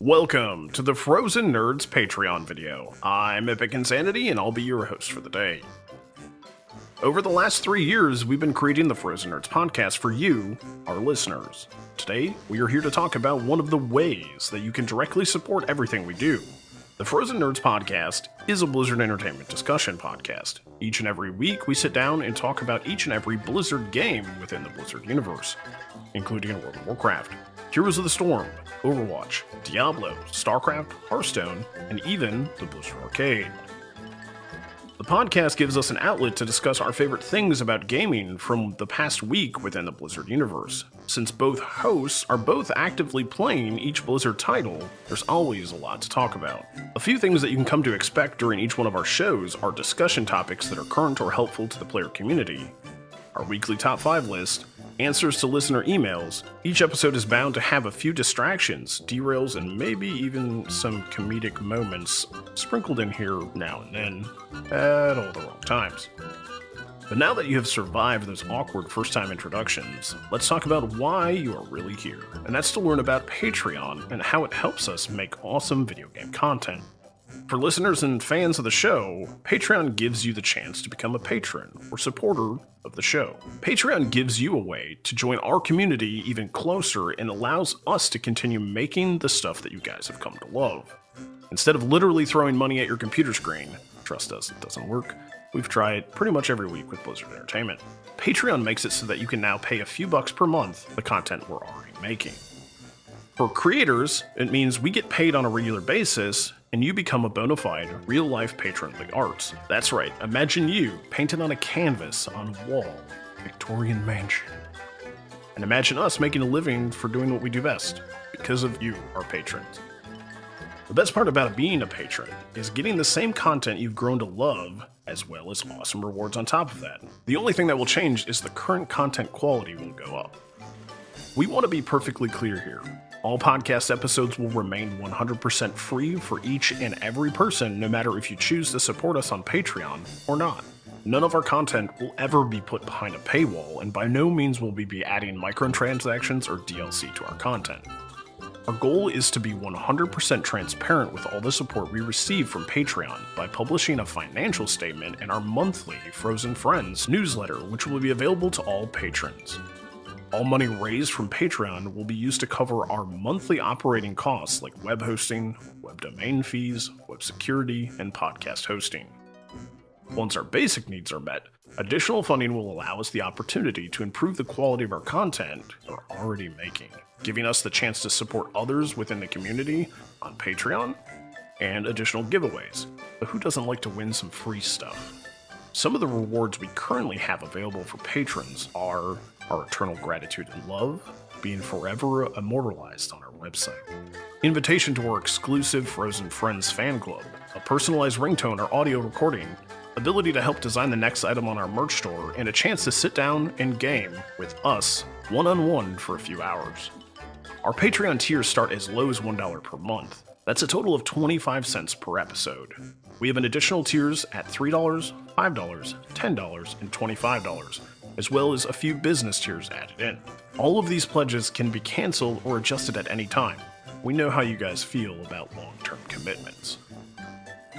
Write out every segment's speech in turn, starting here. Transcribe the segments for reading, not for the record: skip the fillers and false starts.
Welcome to the Frozen Nerdz Patreon video. I'm Epic Insanity and I'll be your host for the day. Over the last 3 years, we've been creating the Frozen Nerdz podcast for you, our listeners. Today, we are here to talk about one of the ways that you can directly support everything we do. The Frozen Nerdz podcast is a Blizzard Entertainment discussion podcast. Each and every week, we sit down and talk about each and every Blizzard game within the Blizzard universe, including World of Warcraft, Heroes of the Storm, Overwatch, Diablo, StarCraft, Hearthstone, and even the Blizzard Arcade. The podcast gives us an outlet to discuss our favorite things about gaming from the past week within the Blizzard universe. Since both hosts are both actively playing each Blizzard title, there's always a lot to talk about. A few things that you can come to expect during each one of our shows are discussion topics that are current or helpful to the player community, our weekly top 5 list, answers to listener emails. Each episode is bound to have a few distractions, derails, and maybe even some comedic moments sprinkled in here now and then, at all the wrong times. But now that you have survived those awkward first-time introductions, let's talk about why you are really here, and that's to learn about Patreon and how it helps us make awesome video game content. For listeners and fans of the show, Patreon gives you the chance to become a patron or supporter of the show. Patreon gives you a way to join our community even closer and allows us to continue making the stuff that you guys have come to love. Instead of literally throwing money at your computer screen, trust us, it doesn't work. We've tried pretty much every week with Blizzard Entertainment. Patreon makes it so that you can now pay a few bucks per month the content we're already making. For creators, it means we get paid on a regular basis, and you become a bona fide, real-life patron of the arts. That's right, imagine you painted on a canvas on a wall, Victorian mansion. And imagine us making a living for doing what we do best, because of you, our patrons. The best part about being a patron is getting the same content you've grown to love, as well as awesome rewards on top of that. The only thing that will change is the current content quality will go up. We want to be perfectly clear here. All podcast episodes will remain 100% free for each and every person, no matter if you choose to support us on Patreon or not. None of our content will ever be put behind a paywall, and by no means will we be adding microtransactions or DLC to our content. Our goal is to be 100% transparent with all the support we receive from Patreon by publishing a financial statement in our monthly Frozen Friends newsletter, which will be available to all patrons. All money raised from Patreon will be used to cover our monthly operating costs like web hosting, web domain fees, web security, and podcast hosting. Once our basic needs are met, additional funding will allow us the opportunity to improve the quality of our content we're already making, giving us the chance to support others within the community on Patreon, and additional giveaways. But who doesn't like to win some free stuff? Some of the rewards we currently have available for patrons are our eternal gratitude and love, being forever immortalized on our website, invitation to our exclusive Frozen Friends fan club, a personalized ringtone or audio recording, ability to help design the next item on our merch store, and a chance to sit down and game with us one-on-one for a few hours. Our Patreon tiers start as low as $1 per month. That's a total of 25 cents per episode. We have an additional tiers at $3, $5, $10, and $25, as well as a few business tiers added in. All of these pledges can be canceled or adjusted at any time. We know how you guys feel about long-term commitments.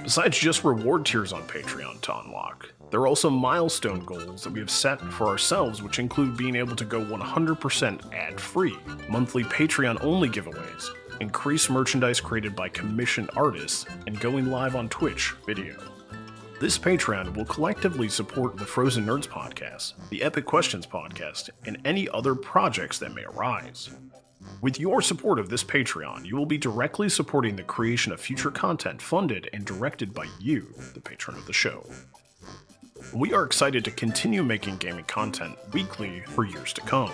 Besides just reward tiers on Patreon to unlock, there are also milestone goals that we have set for ourselves, which include being able to go 100% ad-free, monthly Patreon-only giveaways, increased merchandise created by commissioned artists, and going live on Twitch video. This Patreon will collectively support the Frozen Nerdz podcast, the Epic Questions podcast, and any other projects that may arise. With your support of this Patreon, you will be directly supporting the creation of future content funded and directed by you, the patron of the show. We are excited to continue making gaming content weekly for years to come,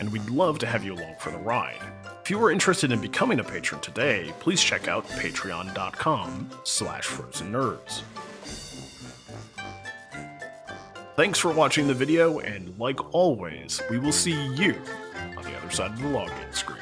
and we'd love to have you along for the ride. If you are interested in becoming a patron today, please check out patreon.com/FrozenNerds. Thanks for watching the video, and like always, we will see you on the other side of the login screen.